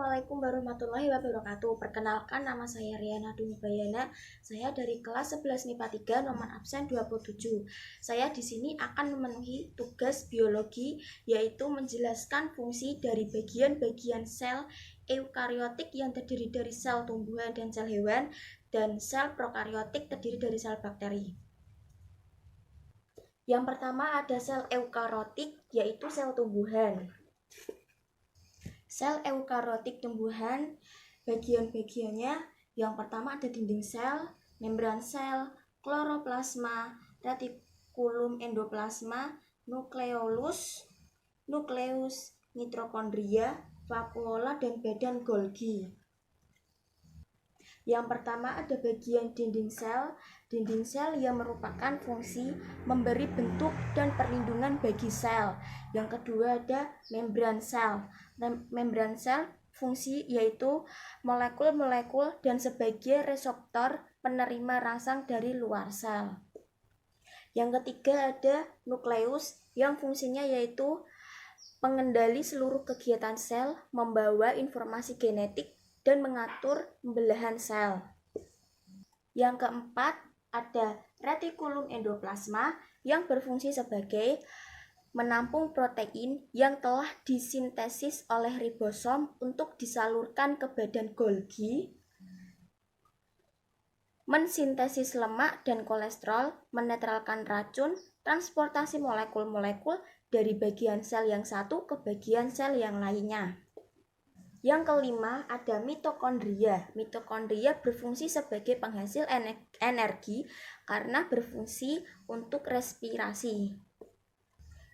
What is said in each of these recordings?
Assalamualaikum warahmatullahi wabarakatuh. Perkenalkan, nama saya Riana Dumibayana. Saya dari kelas 11 MIPA 3, nomor absen 27. Saya di sini akan memenuhi tugas biologi, yaitu menjelaskan fungsi dari bagian-bagian sel eukariotik yang terdiri dari sel tumbuhan dan sel hewan, dan sel prokariotik terdiri dari sel bakteri. Yang pertama ada sel eukariotik, yaitu sel tumbuhan. Sel eukariotik tumbuhan, bagian-bagiannya yang pertama ada dinding sel, membran sel, kloroplasma, retikulum endoplasma, nukleolus, mitokondria, vakuola, dan badan Golgi. Yang pertama ada bagian dinding sel yang merupakan fungsi memberi bentuk dan perlindungan bagi sel. Yang kedua ada membran sel. Membran sel fungsi yaitu molekul-molekul dan sebagai reseptor penerima rangsang dari luar sel. Yang ketiga ada nukleus yang fungsinya yaitu pengendali seluruh kegiatan sel, membawa informasi genetik, dan mengatur pembelahan sel. Yang keempat ada retikulum endoplasma yang berfungsi sebagai menampung protein yang telah disintesis oleh ribosom untuk disalurkan ke badan Golgi, mensintesis lemak dan kolesterol, menetralkan racun, transportasi molekul-molekul dari bagian sel yang satu ke bagian sel yang lainnya. Yang kelima ada mitokondria. Mitokondria berfungsi sebagai penghasil energi karena berfungsi untuk respirasi.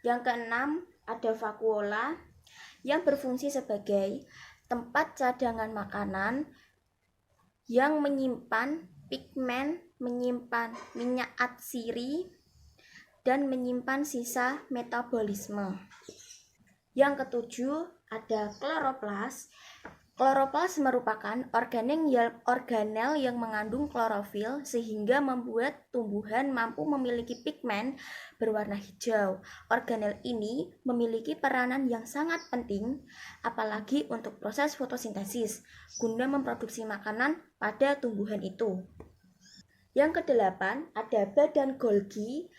Yang keenam ada vakuola yang berfungsi sebagai tempat cadangan makanan yang menyimpan pigmen, menyimpan minyak atsiri, dan menyimpan sisa metabolisme. Yang ketujuh ada kloroplas. Kloroplas merupakan organel yang mengandung klorofil sehingga membuat tumbuhan mampu memiliki pigmen berwarna hijau. Organel ini memiliki peranan yang sangat penting, apalagi untuk proses fotosintesis, guna memproduksi makanan pada tumbuhan itu. Yang kedelapan ada badan Golgi.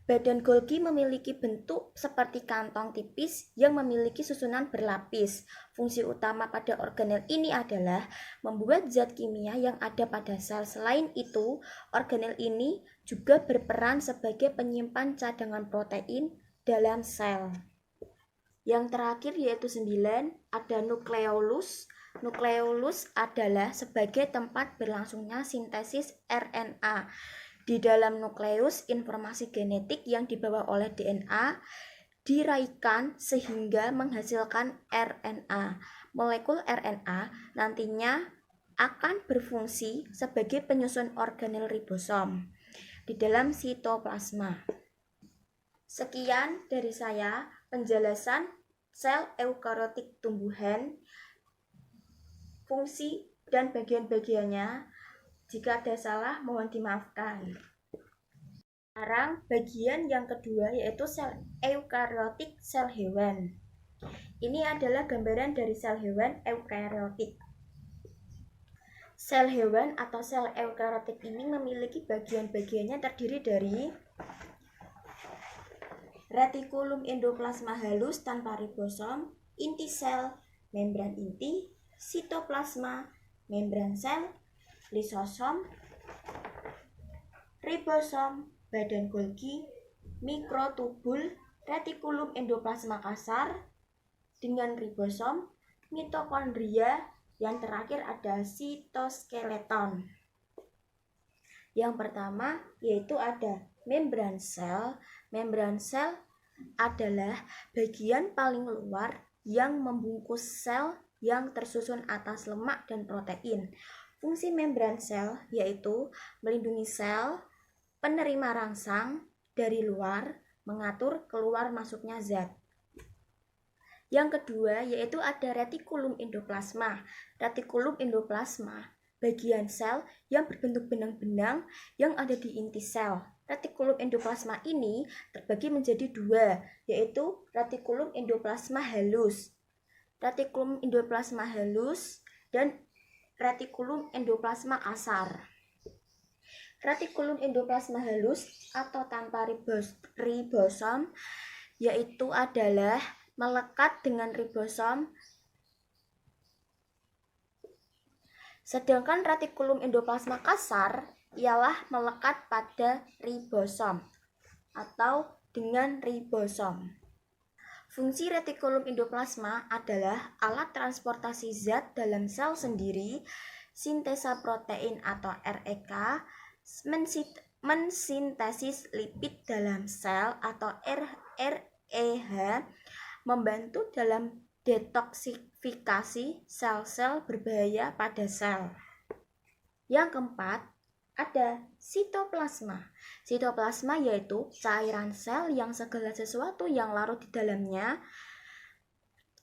Badan Golgi memiliki bentuk seperti kantong tipis yang memiliki susunan berlapis. Fungsi utama pada organel ini adalah membuat zat kimia yang ada pada sel. Selain itu, organel ini juga berperan sebagai penyimpan cadangan protein dalam sel. Yang terakhir yaitu 9, ada nukleolus. Nukleolus adalah sebagai tempat berlangsungnya sintesis RNA. Di dalam nukleus, informasi genetik yang dibawa oleh DNA diraikan sehingga menghasilkan RNA. Molekul RNA nantinya akan berfungsi sebagai penyusun organel ribosom di dalam sitoplasma. Sekian dari saya penjelasan sel eukariotik tumbuhan, fungsi dan bagian-bagiannya. Jika ada salah, mohon dimaafkan. Sekarang bagian yang kedua yaitu sel eukariotik sel hewan. Ini adalah gambaran dari sel hewan eukariotik. Sel hewan atau sel eukariotik ini memiliki bagian-bagiannya terdiri dari retikulum endoplasma halus tanpa ribosom, inti sel, membran inti, sitoplasma, membran sel, lisosom, ribosom, badan Golgi, mikrotubul, retikulum endoplasma kasar dengan ribosom, mitokondria, yang terakhir ada sitoskeleton. Yang pertama yaitu ada membran sel. Membran sel adalah bagian paling luar yang membungkus sel yang tersusun atas lemak dan protein. Fungsi membran sel yaitu melindungi sel penerima rangsang dari luar, mengatur keluar masuknya zat. Yang kedua yaitu ada retikulum endoplasma. Retikulum endoplasma, bagian sel yang berbentuk benang-benang yang ada di inti sel. Retikulum endoplasma ini terbagi menjadi dua, yaitu retikulum endoplasma halus retikulum endoplasma halus, dan retikulum endoplasma kasar. Retikulum endoplasma halus atau tanpa ribosom yaitu adalah melekat dengan ribosom. Sedangkan retikulum endoplasma kasar ialah melekat pada ribosom atau dengan ribosom. Fungsi retikulum endoplasma adalah alat transportasi zat dalam sel sendiri, sintesa protein atau REK, mensintesis lipid dalam sel atau REH, membantu dalam detoksifikasi sel-sel berbahaya pada sel. Yang keempat, ada sitoplasma. Sitoplasma yaitu cairan sel yang segala sesuatu yang larut di dalamnya,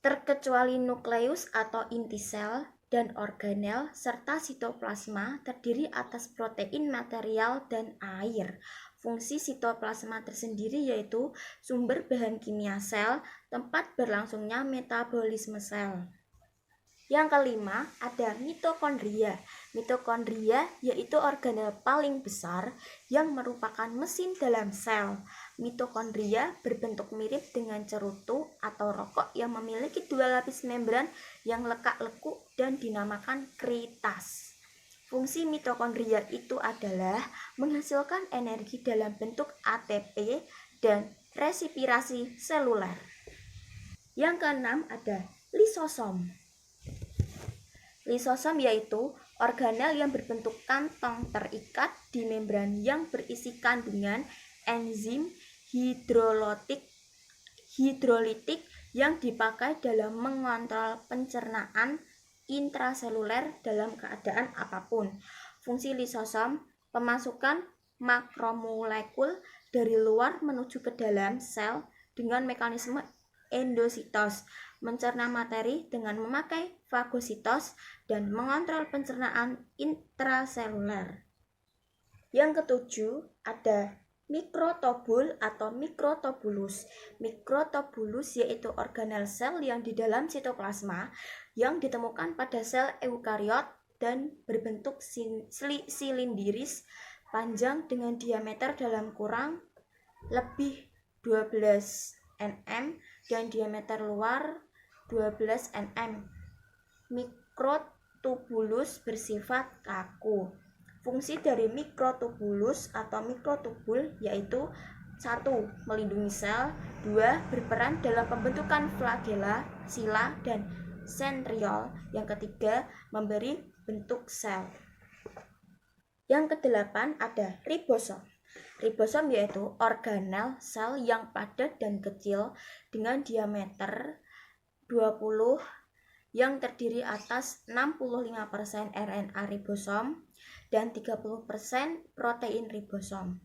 terkecuali nukleus atau inti sel dan organel, serta sitoplasma terdiri atas protein material dan air. Fungsi sitoplasma tersendiri yaitu sumber bahan kimia sel, tempat berlangsungnya metabolisme sel. Yang kelima, ada mitokondria. Mitokondria yaitu organel paling besar yang merupakan mesin dalam sel. Mitokondria berbentuk mirip dengan cerutu atau rokok yang memiliki dua lapis membran yang lekak-lekuk dan dinamakan kritas. Fungsi mitokondria itu adalah menghasilkan energi dalam bentuk ATP dan respirasi seluler. Yang keenam, ada lisosom. Lisosom yaitu organel yang berbentuk kantong terikat di membran yang berisi kandungan enzim hidrolitik yang dipakai dalam mengontrol pencernaan intraseluler dalam keadaan apapun. Fungsi lisosom, pemasukan makromolekul dari luar menuju ke dalam sel dengan mekanisme endositos, mencerna materi dengan memakai fagositos, dan mengontrol pencernaan intraseluler. Yang ketujuh, ada mikrotubul atau mikrotubulus. Mikrotubulus yaitu organel sel yang di dalam sitoplasma yang ditemukan pada sel eukariot dan berbentuk silindiris, panjang dengan diameter dalam kurang lebih 12 nm dan diameter luar 12 nm. Mikrotubulus bersifat kaku. Fungsi dari mikrotubulus atau mikrotubul yaitu 1. Melindungi sel, 2. Berperan dalam pembentukan flagela, sila, dan sentriol, yang ketiga memberi bentuk sel. Yang kedelapan ada ribosom. Ribosom yaitu organel sel yang padat dan kecil dengan diameter 20 yang terdiri atas 65% RNA ribosom dan 30% protein ribosom.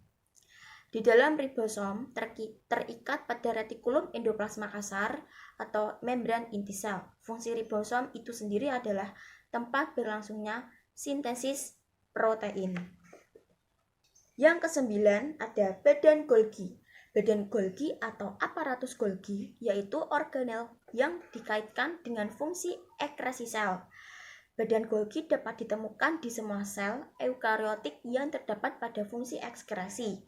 Di dalam ribosom terikat pada retikulum endoplasma kasar atau membran inti sel. Fungsi ribosom itu sendiri adalah tempat berlangsungnya sintesis protein. Yang kesembilan ada badan Golgi. Badan Golgi atau aparatus Golgi yaitu organel yang dikaitkan dengan fungsi ekresi sel. Badan Golgi dapat ditemukan di semua sel eukariotik yang terdapat pada fungsi ekskresi.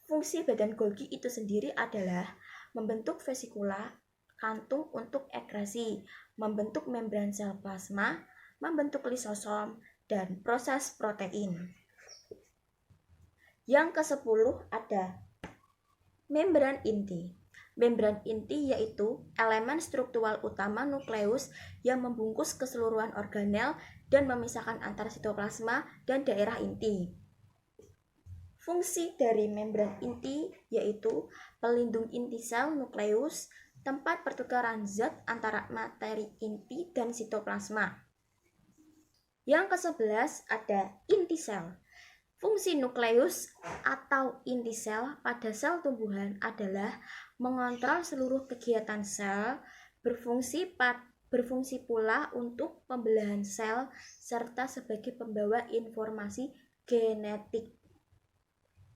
Fungsi badan Golgi itu sendiri adalah membentuk vesikula, kantung untuk ekresi, membentuk membran sel plasma, membentuk lisosom, dan proses protein. Yang ke-10 ada membran inti. Membran inti yaitu elemen struktural utama nukleus yang membungkus keseluruhan organel dan memisahkan antara sitoplasma dan daerah inti. Fungsi dari membran inti yaitu pelindung inti sel nukleus, tempat pertukaran zat antara materi inti dan sitoplasma. Yang ke-11 ada inti sel. Fungsi nukleus atau inti sel pada sel tumbuhan adalah mengontrol seluruh kegiatan sel, berfungsi pula untuk pembelahan sel, serta sebagai pembawa informasi genetik.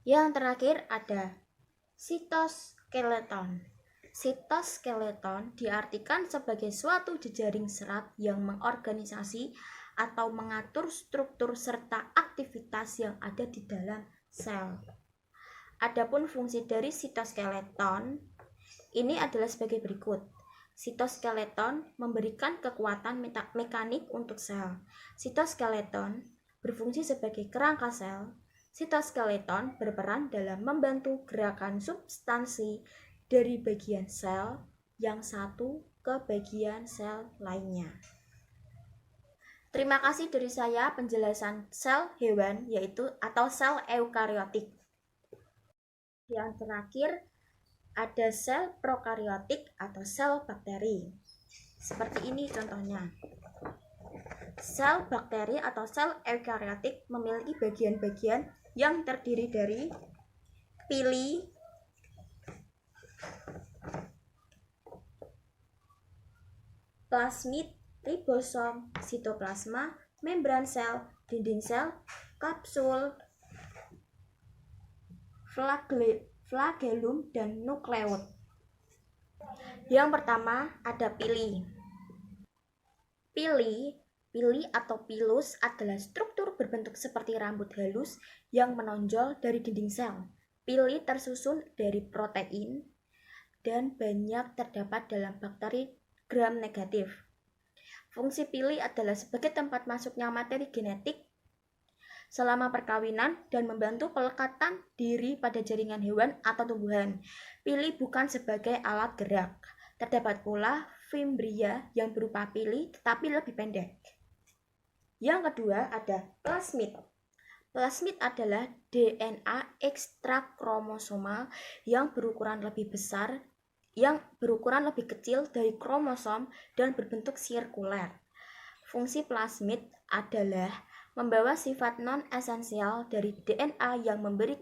Yang terakhir ada sitoskeleton. Sitoskeleton diartikan sebagai suatu jejaring serat yang mengorganisasi atau mengatur struktur serta aktivitas yang ada di dalam sel. Adapun fungsi dari sitoskeleton ini adalah sebagai berikut. Sitoskeleton memberikan kekuatan mekanik untuk sel. Sitoskeleton berfungsi sebagai kerangka sel. Sitoskeleton berperan dalam membantu gerakan substansi dari bagian sel yang satu ke bagian sel lainnya. Terima kasih dari saya penjelasan sel hewan yaitu atau sel eukariotik. Yang terakhir ada sel prokariotik atau sel bakteri. Seperti ini contohnya. Sel bakteri atau sel eukariotik memiliki bagian-bagian yang terdiri dari pili, plasmid, ribosom, sitoplasma, membran sel, dinding sel, kapsul, flagellum, dan nukleus. Yang pertama ada pili. Pili atau pilus adalah struktur berbentuk seperti rambut halus yang menonjol dari dinding sel. Pili tersusun dari protein dan banyak terdapat dalam bakteri gram negatif. Fungsi pili adalah sebagai tempat masuknya materi genetik selama perkawinan dan membantu pelekatan diri pada jaringan hewan atau tumbuhan. Pili bukan sebagai alat gerak. Terdapat pula fimbria yang berupa pili tetapi lebih pendek. Yang kedua ada plasmid. Plasmid adalah DNA ekstrakromosomal yang berukuran lebih besar, yang berukuran lebih kecil dari kromosom dan berbentuk sirkuler. Fungsi plasmid adalah membawa sifat non-esensial dari DNA yang memberi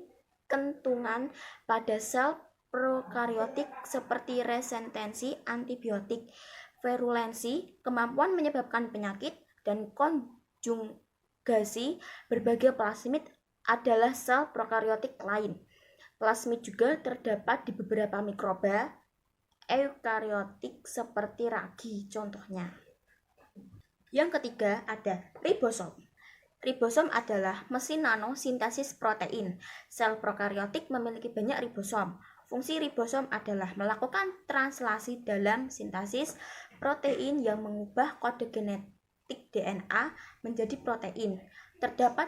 kentungan pada sel prokariotik seperti resistensi antibiotik, virulensi, kemampuan menyebabkan penyakit, dan konjugasi. Berbagai plasmid adalah sel prokariotik lain. Plasmid juga terdapat di beberapa mikroba eukariotik seperti ragi contohnya. Yang ketiga ada ribosom. Ribosom adalah mesin nanosintesis protein. Sel prokariotik memiliki banyak ribosom. Fungsi ribosom adalah melakukan translasi dalam sintesis protein yang mengubah kode genetik DNA menjadi protein. Terdapat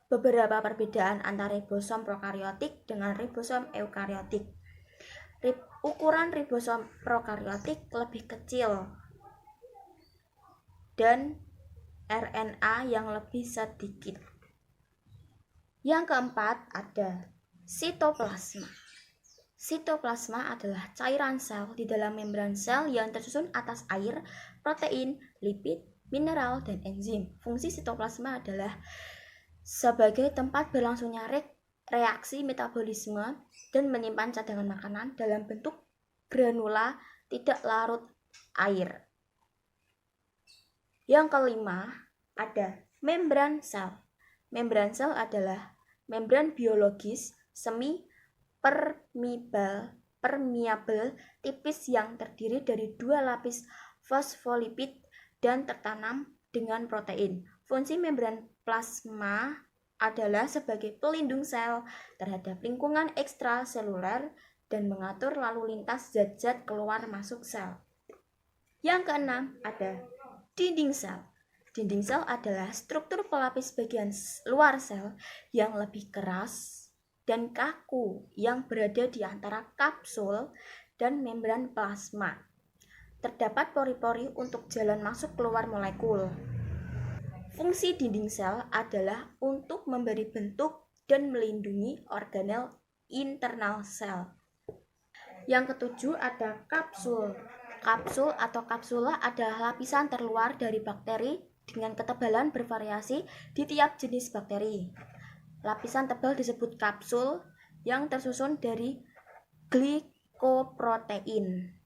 beberapa perbedaan antara ribosom prokariotik dengan ribosom eukariotik. Ukuran ribosom prokariotik lebih kecil dan RNA yang lebih sedikit. Yang keempat ada sitoplasma. Sitoplasma adalah cairan sel di dalam membran sel yang tersusun atas air, protein, lipid, mineral, dan enzim. Fungsi sitoplasma adalah sebagai tempat berlangsungnya reaksi metabolisme dan menyimpan cadangan makanan dalam bentuk granula tidak larut air. Yang kelima ada membran sel. Membran sel adalah membran biologis semi permeable tipis yang terdiri dari dua lapis fosfolipid dan tertanam dengan protein. Fungsi membran plasma adalah sebagai pelindung sel terhadap lingkungan ekstraseluler dan mengatur lalu lintas zat-zat keluar masuk sel. Yang keenam ada dinding sel. Dinding sel adalah struktur pelapis bagian luar sel yang lebih keras dan kaku yang berada di antara kapsul dan membran plasma. Terdapat pori-pori untuk jalan masuk keluar molekul. Fungsi dinding sel adalah untuk memberi bentuk dan melindungi organel internal sel. Yang ketujuh ada kapsul. Kapsul atau kapsula adalah lapisan terluar dari bakteri dengan ketebalan bervariasi di tiap jenis bakteri. Lapisan tebal disebut kapsul yang tersusun dari glikoprotein.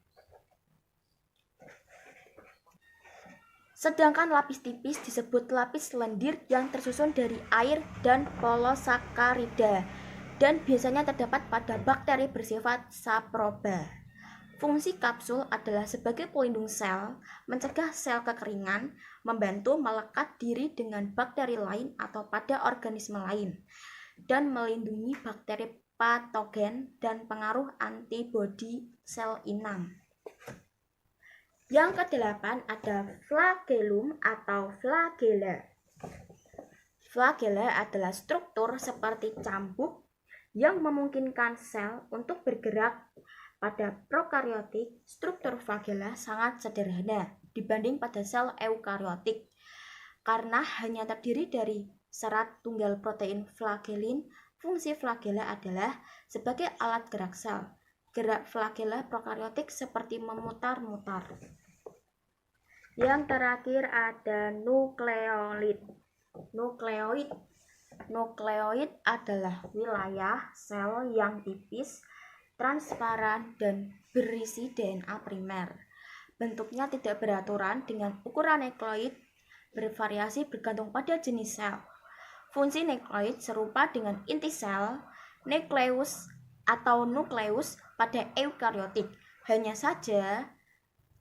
Sedangkan lapis tipis disebut lapis lendir yang tersusun dari air dan polosakarida dan biasanya terdapat pada bakteri bersifat saproba. Fungsi kapsul adalah sebagai pelindung sel, mencegah sel kekeringan, membantu melekat diri dengan bakteri lain atau pada organisme lain, dan melindungi bakteri patogen dan pengaruh antibodi sel inang. Yang kedelapan ada flagellum atau flagella. Flagella adalah struktur seperti cambuk yang memungkinkan sel untuk bergerak. Pada prokariotik, struktur flagella sangat sederhana dibanding pada sel eukariotik. Karena hanya terdiri dari serat tunggal protein flagellin, fungsi flagella adalah sebagai alat gerak sel. Gerak flagella prokariotik seperti memutar-mutar. Yang terakhir ada nukleoid. Nukleoid adalah wilayah sel yang tipis, transparan, dan berisi DNA primer. Bentuknya tidak beraturan dengan ukuran nukleoid bervariasi bergantung pada jenis sel. Fungsi nukleoid serupa dengan inti sel, nukleus atau nukleus pada eukariotik, hanya saja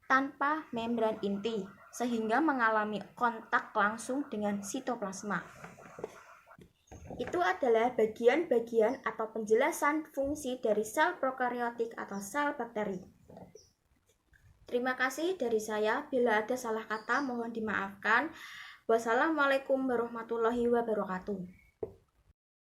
tanpa membran inti, sehingga mengalami kontak langsung dengan sitoplasma. Itu adalah bagian-bagian atau penjelasan fungsi dari sel prokariotik atau sel bakteri. Terima kasih dari saya. Bila ada salah kata mohon dimaafkan. Wassalamualaikum warahmatullahi wabarakatuh.